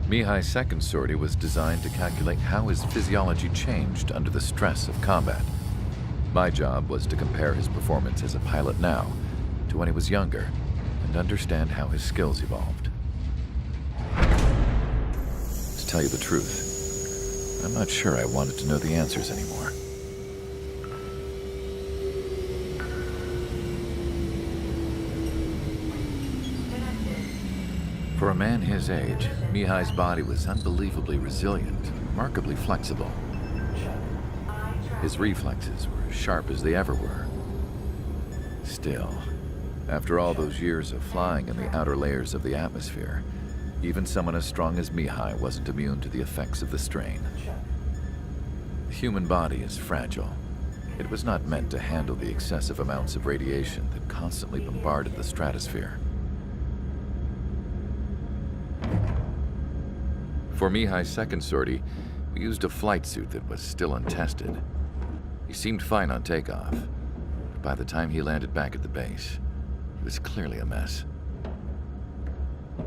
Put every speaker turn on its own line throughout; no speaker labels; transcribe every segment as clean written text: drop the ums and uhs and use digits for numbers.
Mihai's second sortie was designed to calculate how his physiology changed under the stress of combat. My job was to compare his performance as a pilot now to when he was younger and understand how his skills evolved. To tell you the truth, I'm not sure I wanted to know the answers anymore. For a man his age, Mihai's body was unbelievably resilient, remarkably flexible. His reflexes were as sharp as they ever were. Still, after all those years of flying in the outer layers of the atmosphere, even someone as strong as Mihai wasn't immune to the effects of the strain. The human body is fragile. It was not meant to handle the excessive amounts of radiation that constantly bombarded the stratosphere. For Mihai's second sortie, we used a flight suit that was still untested. He seemed fine on takeoff, but by the time he landed back at the base, he was clearly a mess.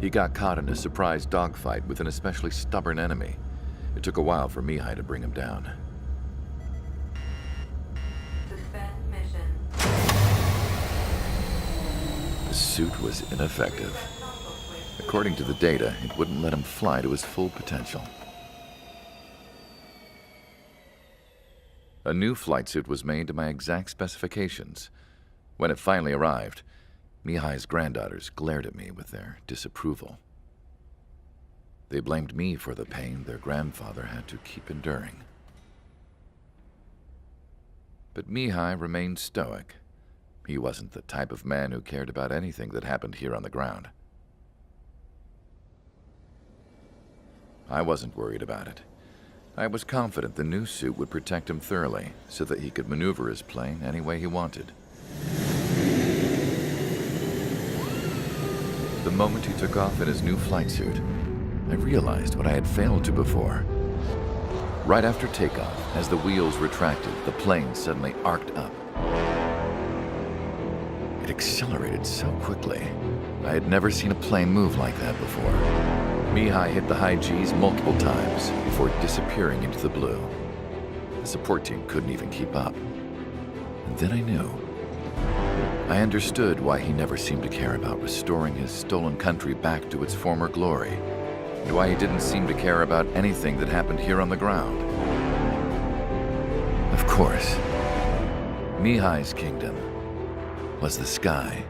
He got caught in a surprise dogfight with an especially stubborn enemy. It took a while for Mihai to bring him down.
Suspend mission.
The suit was ineffective. According to the data, it wouldn't let him fly to his full potential. A new flight suit was made to my exact specifications. When it finally arrived, Mihai's granddaughters glared at me with their disapproval. They blamed me for the pain their grandfather had to keep enduring. But Mihai remained stoic. He wasn't the type of man who cared about anything that happened here on the ground. I wasn't worried about it. I was confident the new suit would protect him thoroughly so that he could maneuver his plane any way he wanted. The moment he took off in his new flight suit, I realized what I had failed to before. Right after takeoff, as the wheels retracted, the plane suddenly arced up. It accelerated so quickly. I had never seen a plane move like that before. Mihai hit the high G's multiple times before disappearing into the blue. The support team couldn't even keep up. And then I knew. I understood why he never seemed to care about restoring his stolen country back to its former glory, and why he didn't seem to care about anything that happened here on the ground. Of course, Mihai's kingdom was the sky.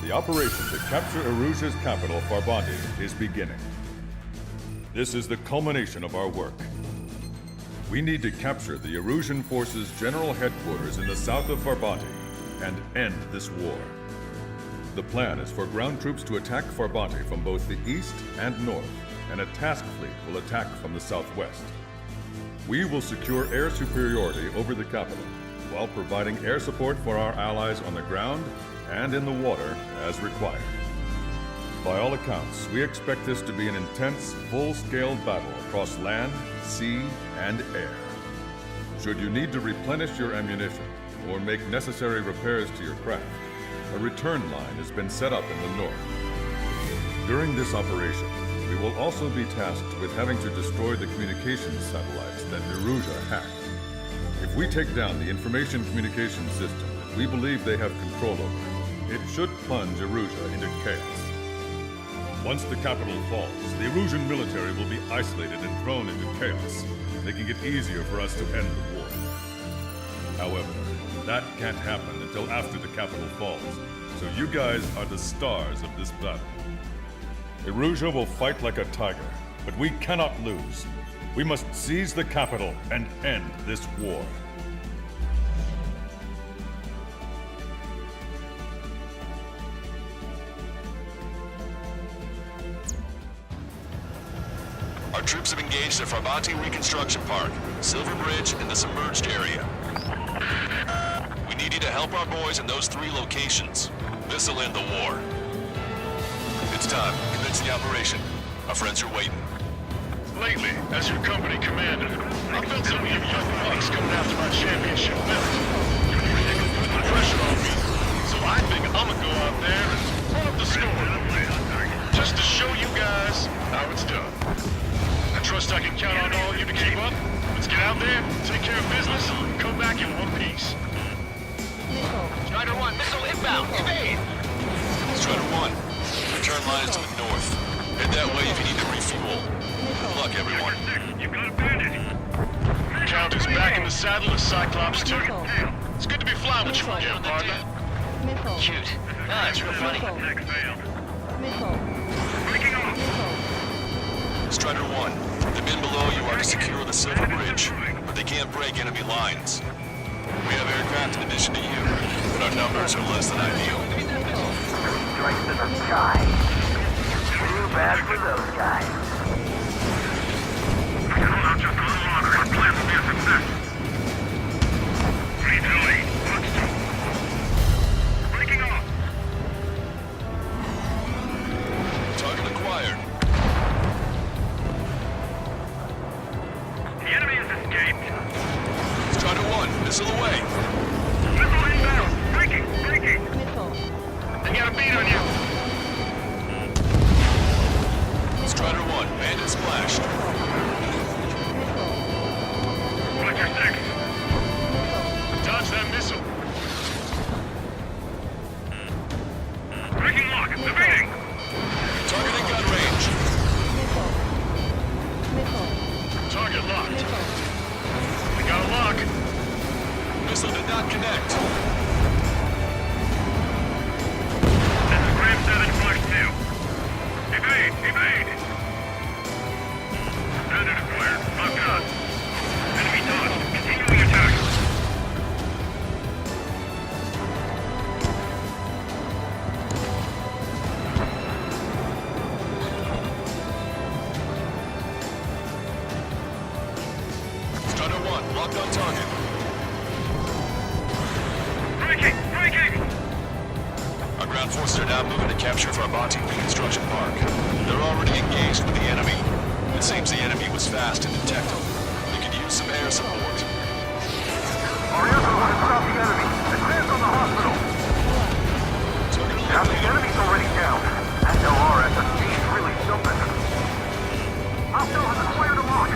The operation to capture Erusia's capital, Farbanti, is beginning. This is the culmination of our work. We need to capture the Erusian forces' general headquarters in the south of Farbanti and end this war. The plan is for ground troops to attack Farbanti from both the east and north, and a task fleet will attack from the southwest. We will secure air superiority over the capital, while providing air support for our allies on the ground and in the water as required. By all accounts, we expect this to be an intense, full-scale battle across land, sea, and air. Should you need to replenish your ammunition or make necessary repairs to your craft, a return line has been set up in the north. During this operation, we will also be tasked with having to destroy the communications satellites that Erusia hacked. If we take down the information communication system that we believe they have control over, it should plunge Erusia into chaos. Once the capital falls, the Erusian military will be isolated and thrown into chaos, making it easier for us to end the war. However, that can't happen until after the capital falls, so you guys are the stars of this battle. Erusia will fight like a tiger, but we cannot lose. We must seize the capital and end this war.
Our troops have engaged at Farbanti Reconstruction Park, Silver Bridge, and the submerged area. We need you to help our boys in those 3 locations. This'll end the war. It's time. Commence the operation. Our friends are waiting.
Lately, as your company commander, I felt some of you young bucks coming after my championship belt. Put the pressure on me, so I think I'ma go out there and pull up the score. Just to show you guys how it's done. I trust I can count on all of you to keep up. Let's get out there, take care of business, and come back in one piece.
Strider 1, missile inbound. Evade!
Strider 1, return line is to the north. Head that way if you need to refuel. Good luck, everyone.
You got a bandit. Count is back in the saddle as Cyclops 2. It's good to be flying with you again, partner.
Cute. Ah, it's real funny.
Strider 1, the men below you are to secure the Silver Bridge, but they can't break enemy lines. We have aircraft in addition to you, but our numbers are less than ideal.
Strikes to the sky. Too bad for those guys.
Hold on just a little longer. Our plan will be a success. 328, Fox 2. Breaking off.
Target acquired.
The enemy has escaped.
Strider 1, missile away.
Missile inbound. Breaking. They got a beat on you.
Strider 1, bandit splashed.
Roger 6. Dodge that missile. Breaking lock. Evading.
Target in gun range.
Target locked. We got a lock.
Missile did not connect.
This is Graham 7 Flash 2. Evade. Bandit acquired. Locked on. Enemy dodged. Continuing attack.
Strider 1, locked on target.
Breaking.
Our ground forces are now moving to capture Farbanti Reconstruction Park. They're already engaged with the enemy. It seems the enemy was fast and detectable. They could use some air support.
Our air crew has stopped the enemy. Advance on the hospital. Now the enemy's already down. That LRSSG is really something. Hostile has acquired a lock.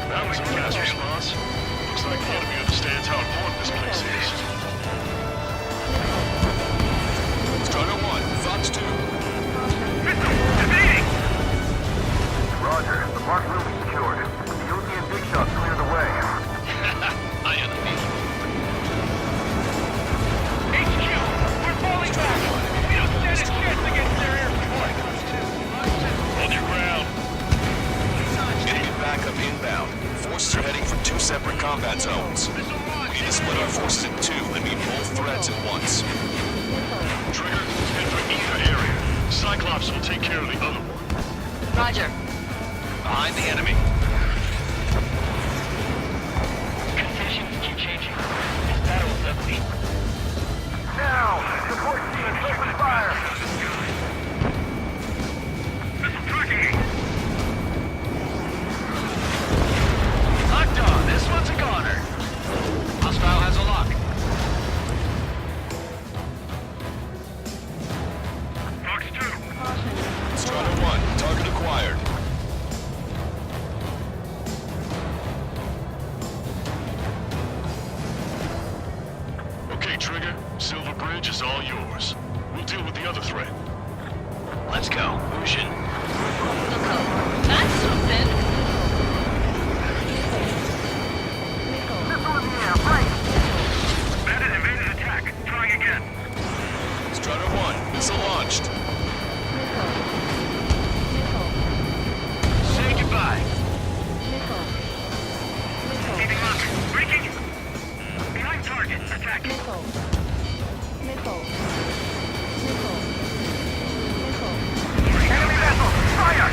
That was a fast response. Looks like the enemy understands how important this place is.
Strider 1, Fox 2.
Missile! Evading!
Roger. The park will be secured. The Uzi and Big Shots clear the way.
I am the field.
HQ! We're falling back! We don't stand a chance against their air support! Hold your ground.
Enemy backup inbound. Forces are heading from two separate combat zones. We need to split our forces in two and meet both threats at once.
Trigger, head for either area. Cyclops will take care of the other one.
Roger.
Behind the enemy.
Conditions keep changing. This battle is ugly.
Now, support teams, open fire.
Missile tracking me!
Locked on. This one's a goner. Hostile has a lock.
Fox 2.
Strider 1, target acquired.
Okay, Trigger. Silver Bridge is all yours. We'll deal with the other threat.
Let's go. Ocean. That's something.
Missile in the air, right.
Bandit invaded attack. Trying again.
Strider 1, missile launched.
Say goodbye.
Keeping lock. Breaking. Behind target. Attack.
Enemy vessel, fire!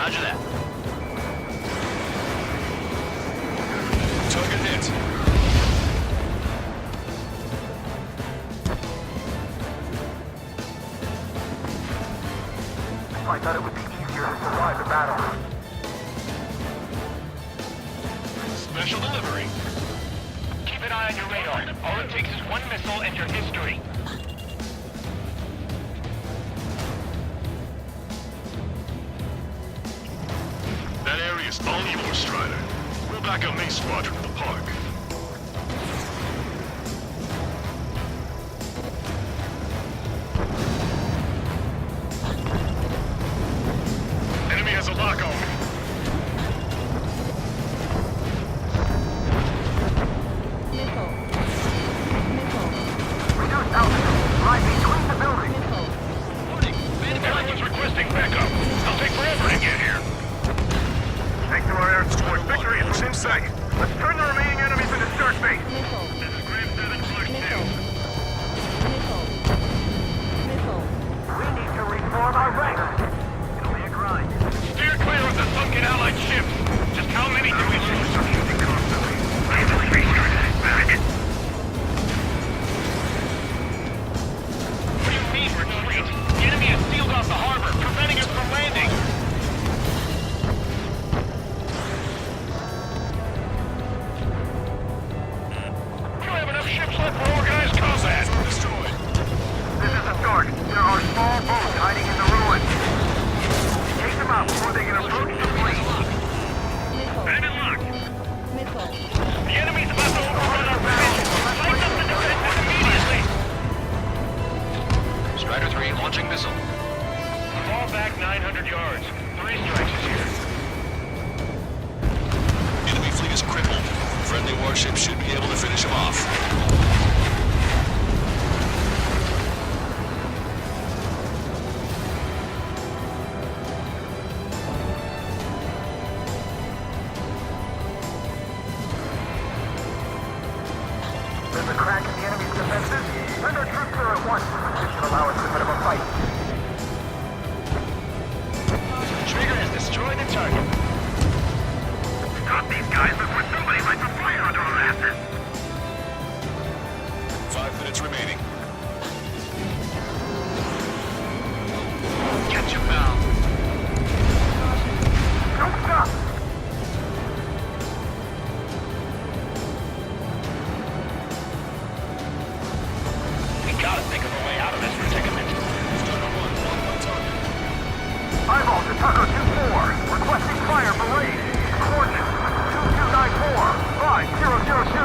Roger that.
Target hit.
I thought it would be easier to survive the battle.
Special delivery.
Keep an eye on your radar. All it takes is one missile and your history.
That area is all yours, Strider. We'll back up main squadron to the park. Enemy has a lock on me.
Reduce altitude. Lie between the buildings.
Everyone's requesting backup. I'll take forever to get here. Thanks to our air support, victory is within sight. Let's turn the remaining enemies into start base. This is Grave 7 Clark 2.
We need to reform our ranks. It'll be a grind.
Steer clear of the sunken Allied ships. Just how many do we lose? Using constantly. I have to restart that back.
What do you mean, retreat? The enemy has sealed off the harbor, preventing us from landing.
We don't have enough ships left for organized combat.
Destroyed.
This is a start. There are small boats hiding in the ruins. Take them out before they can approach the fleet.
Enemy locked. The enemy's about to overrun our position. Light up the defenses immediately.
Strider 3 launching missile.
Fall back 900 yards. 3 strikes is here.
Enemy fleet is crippled. Friendly warships should be able to finish them off.
There's a crack in the enemy's defenses. Send our troops there at once. This should allow us a bit of a fight.
Trigger has destroyed the target.
Stop these guys before somebody lights a fire under our asses.
5 minutes remaining.
Catch him now.
Don't stop!
We gotta think of a way out of this predicament.
Eyeball to Taco 2-4. Requesting fire for raid. Coordinates 2294-5002.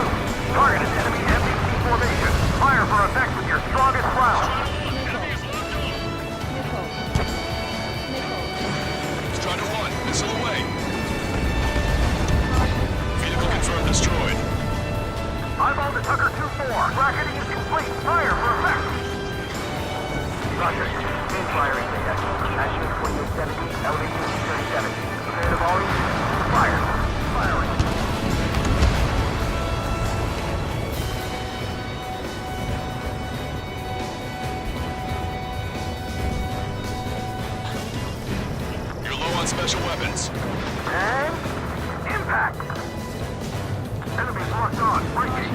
Target is enemy MBC formation. Fire for effect with your strongest round.
Strider 1, missile away. Vehicle confirmed destroyed.
Eyeball to Tucker 2-4. Bracketing is complete. Fire for effect. Roger. Main firing data. Attachment 2870, elevation 37. Prepare the volume. Fire. Firing.
You're low on special weapons.
And impact. Enemies locked on. Breaking.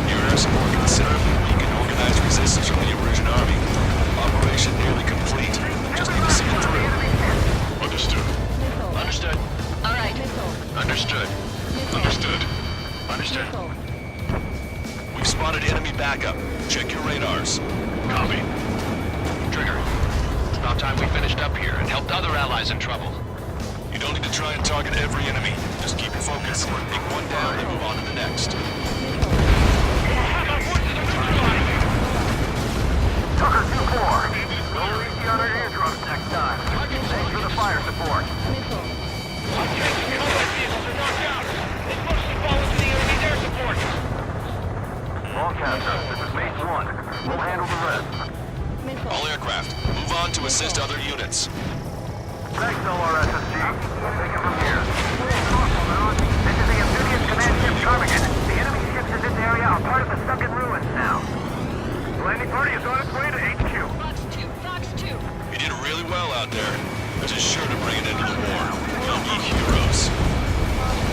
Your air support considerably weakened organized resistance from the Erusian army. Operation nearly complete. Just need to see it through.
Understood.
Understood.
All right.
Understood.
Understood.
Understood.
We've spotted enemy backup. Check your radars.
Copy.
Trigger. It's about time we finished up here and helped other allies in trouble.
You don't need to try and target every enemy. Just keep your focus. Take one down and move on to the next.
Tucker 2-4. We'll reach the other eardrums next time. Thanks for the fire support.
Our tanks and combat vehicles are knocked out. They mostly fall into the enemy's air support.
Longcaster, this is Base 1. We'll handle the rest.
All aircraft, move on to assist other units.
Thanks, LRSSG. Take it from here. This is the amphibious command ship Termagant. The enemy ships in this area are part of the sunken ruins now.
The landing party is on its way to HQ.
Fox 2.
You did really well out there. This is sure to bring an end to the war. You'll need heroes.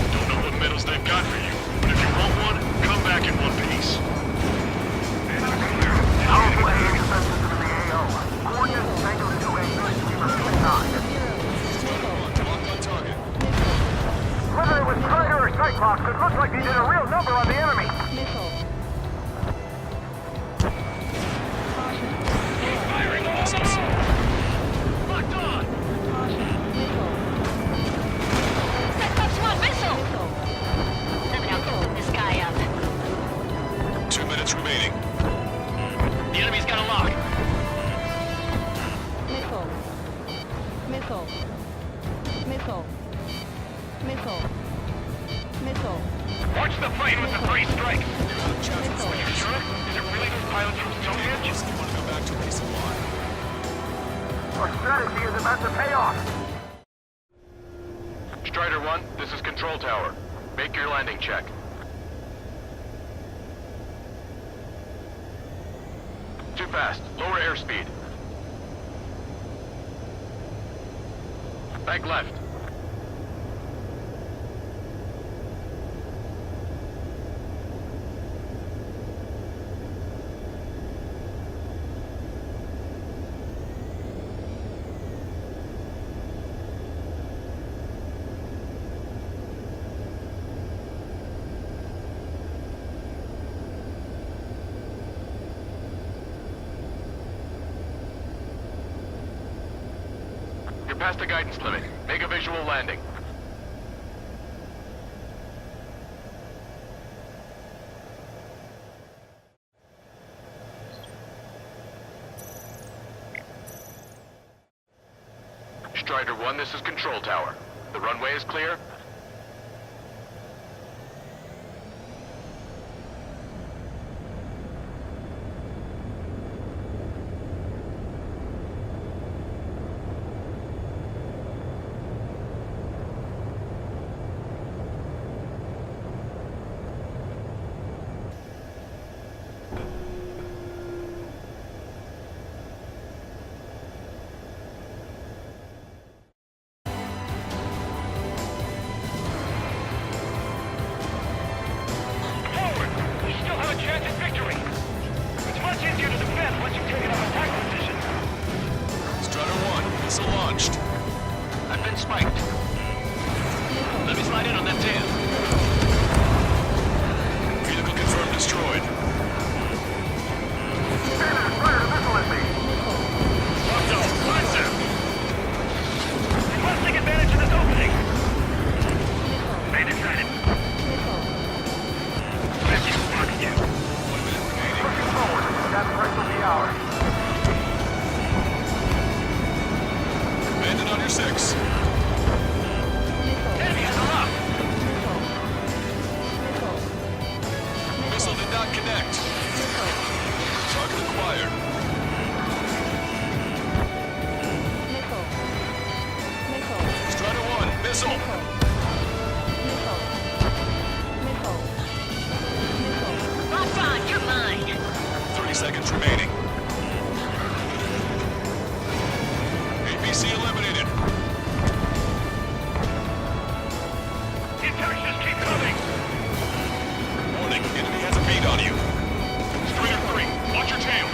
Don't know what medals they've got for you, but if you want one, come back in one piece.
Powerful AA defenses to the AO. Coordinates Tango 2A, Streamer 59.
Locked on target.
Whether it was Strider or Cyclops, it looks like he did a real number on the enemy.
Firing on missiles.
Locked on!
Cyclops 1, missile! Let me now blow this guy up.
2 minutes remaining.
The enemy's got a lock.
Missile. Missile. Missile. Missile. Missile.
Watch the plane with the three strikes!
Missile.
You sure? Is it really those pilots from Soviet?
You want to go back to peace and war.
Our strategy is about to pay off.
Strider 1, this is Control Tower. Make your landing check. Too fast. Lower airspeed. Bank left. You're past the guidance limit. Make a visual landing. Strider 1, this is Control Tower. The runway is clear. Forward! You still have a chance at victory! It's much easier to defend once you've taken up attack position.
Strider 1, missile launched.
I've been spiked. Let me slide in on that tail.
Vehicle confirmed destroyed.
Standard Strider missile at me.
Locked on. Blast him! We must take advantage of this opening! Bandit sighted. Let's you fuck you.
1 minute remaining.
Pushing forward. That price will be ours.
Bandit on your 6.
Enemy has a lock!
Missile did not connect. Target acquired. Strider 1, missile. 30 seconds remaining. APC eliminated.
The attacks just keep coming!
Warning, enemy has a bead on you.
Strider 3, watch your tail!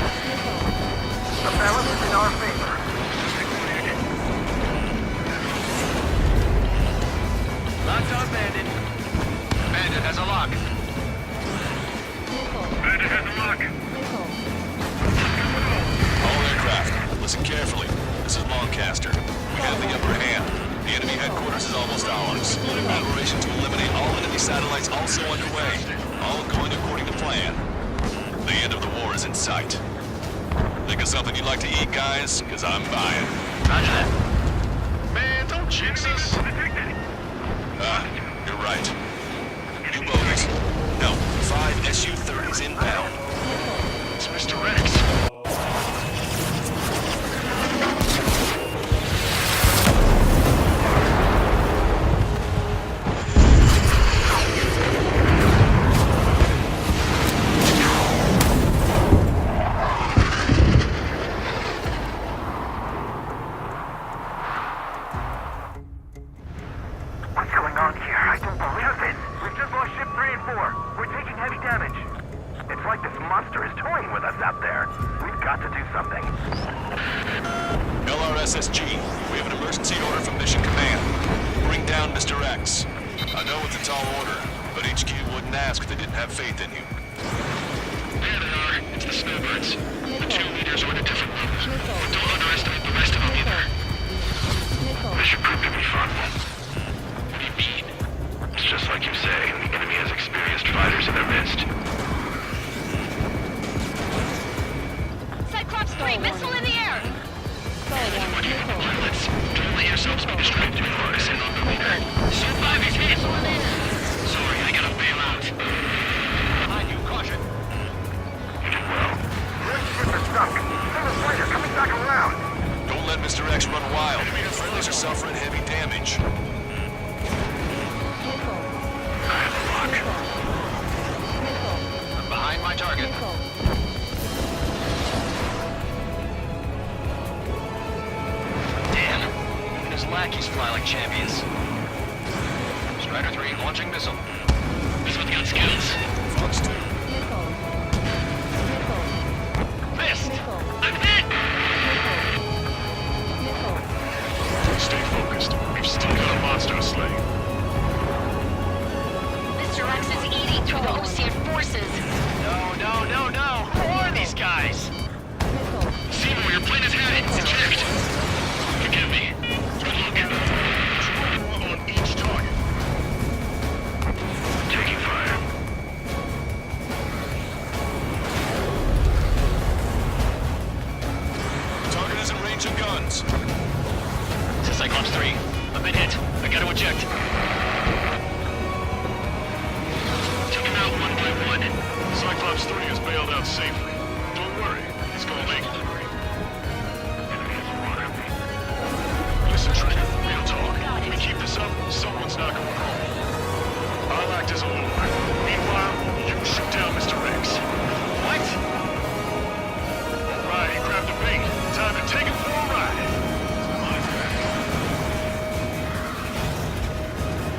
The balance is in our favor.
Locked on Bandit. Bandit has a lock.
Bandit has a lock!
All aircraft, listen carefully. This is Lancaster. We have the upper hand. The enemy headquarters is almost ours. Operation to eliminate all enemy satellites also underway. All going according to plan. The end of the war is in sight. Think of something you'd like to eat, guys? Because I'm buying.
Roger that.
Man, don't jinx us!
You're right. New bogies. No, 5 Su-30s inbound.
It's Mr. Rex.
We have an emergency order from Mission Command. Bring down Mr. X. I know it's a tall order, but HQ wouldn't ask if they didn't have faith in you.
There they are. It's the snowbirds. The two leaders are at a different level. But don't underestimate the rest of them either. This should prove to be fun. What do you mean? It's just like you say. The enemy has experienced fighters in their midst.
Cyclops 3, missile in the air!
Pilots, don't let yourselves be distracted too far to send on the leader.
Shoot 5 is hit! Missile in the air!
Sorry, I gotta bail out.
Behind you, caution.
You did well.
Ships are stuck. Single fighter coming back around.
Don't let Mr. X run wild. Friendlies are suffering heavy damage.
I have a lock.
I'm behind my target. Damn. Even his lackeys fly like champions. Strider 3 launching missile.
This one's got skills.
Fox 2.
Missed! I'm hit! Stay focused. We've still got a monster to slay.
Mr. X is eating through the Osean forces.
No. Who are these guys?
Seymour, your plane is headed. Eject! Forgive me. Good look. On each target. Taking fire.
Target is in range of guns.
This is Cyclops 3. I've been hit. I gotta eject.
Take him out one by one. Cyclops 3 is bailed out safely. Don't worry, he's gonna make it. Enemy has water. Listen, Trigger, real talk. If we keep this up, someone's not going home. I'll act as a lure. Meanwhile, you shoot down Mr. X.
What?
All right, he grabbed a bait. Time to take him for a ride.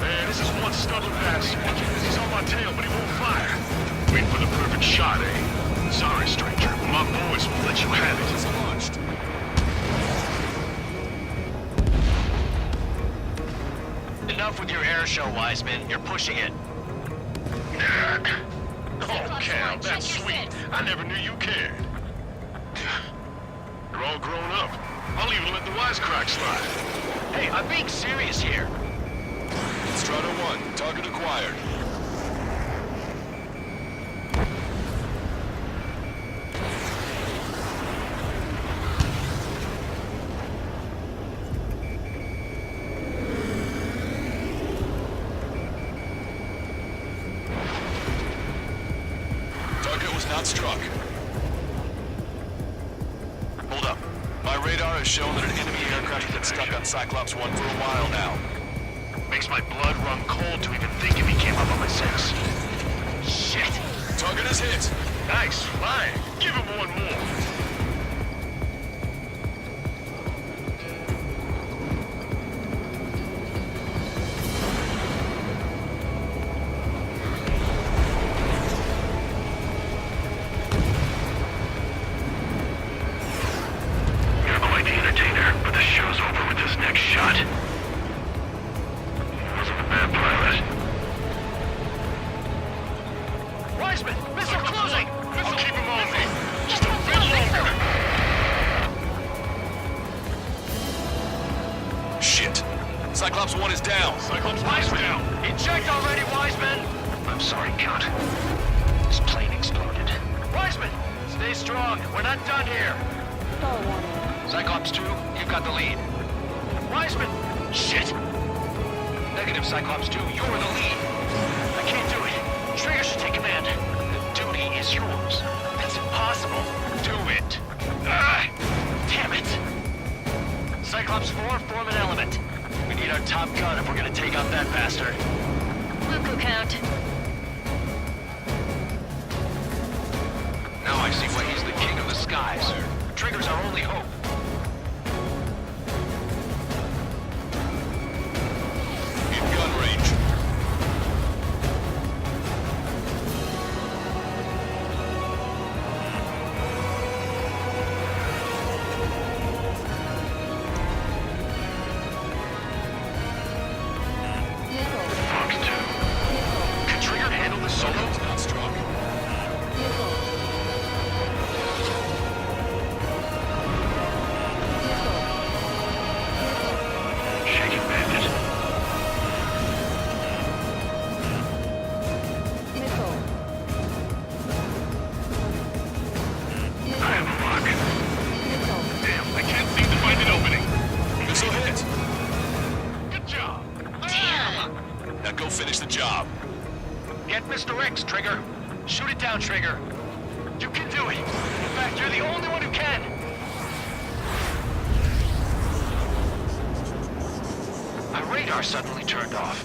Man, this is one stubborn bastard. He's on my tail, but he won't fire. Wait for the perfect shot, eh? Sorry, stranger. My boys won't let you have it.
It's launched.
Enough with your air show, Wiseman. You're pushing it.
Oh, Cal, that's sweet. I never knew you cared. You're all grown up. I'll even let the wisecrack slide.
Hey, I'm being serious here.
Strider 1, target acquired. Target was not struck. Hold up. My radar has shown that an enemy aircraft has been stuck on Cyclops 1 for a while now.
Makes my blood run cold to even think if he came up on my 6.
Shit.
Target is hit.
Nice, fine. Give him one more. You're quite the entertainer, but the show's over with this next shot. Wasn't a bad pilot.
Wiseman, missile closing!
I'll keep him on me. Just a bit longer.
Shit. Cyclops 1 is down.
Cyclops Ice down.
Eject already, Wiseman!
I'm sorry, Count. This plane exploded.
Wiseman, stay strong. We're not done here. Cyclops 2, you've got the lead. Wiseman! Shit! Negative, Cyclops 2, you're the lead. I can't do it. Trigger should take command. The duty is yours. That's impossible. Do it. Ah! Damn it! Cyclops 4, form an element. We need our top gun if we're gonna take out that bastard.
Luku count.
Now I see why he's the king of the skies. Trigger's our only hope.
In gun range. finish the job.
Get Mr. X, Trigger. Shoot it down, Trigger. You can do it. In fact, you're the only one who can. My radar suddenly turned off.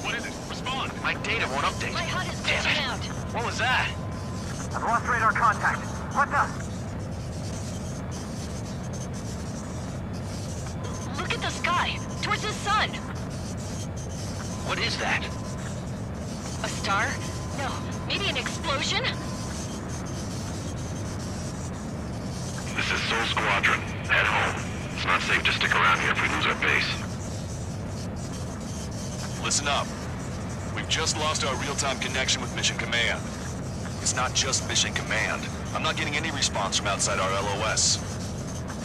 What is it? Respond.
My data won't update.
My HUD is
Damn
glitching
it.
out.
What was that?
I've lost radar contact. What's up?
Look at the sky, towards the sun.
What is that?
A star? No, maybe an explosion?
This is Soul Squadron. Head home. It's not safe to stick around here if we lose our base.
Listen up. We've just lost our real-time connection with Mission Command. It's not just Mission Command. I'm not getting any response from outside our LOS.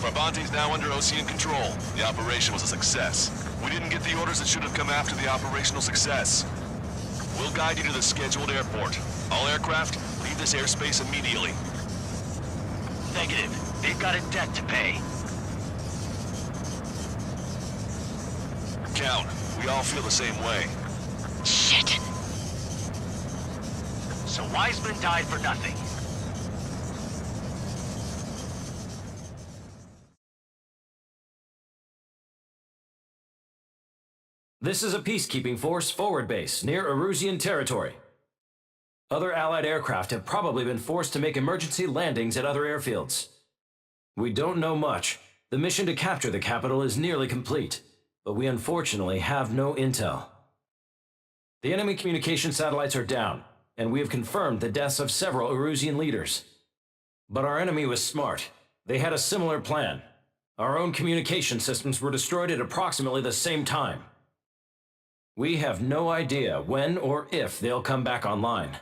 Farbanti's now under Ocean control. The operation was a success. We didn't get the orders that should have come after the operational success. We'll guide you to the scheduled airport. All aircraft, leave this airspace immediately.
Negative. They've got a debt to pay.
Count, we all feel the same way.
Shit.
So Wiseman died for nothing.
This is a peacekeeping force forward base near Erusian territory. Other Allied aircraft have probably been forced to make emergency landings at other airfields. We don't know much. The mission to capture the capital is nearly complete, but we unfortunately have no intel. The enemy communication satellites are down, and we have confirmed the deaths of several Erusian leaders. But our enemy was smart. They had a similar plan. Our own communication systems were destroyed at approximately the same time. We have no idea when or if they'll come back online.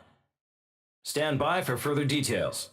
Stand by for further details.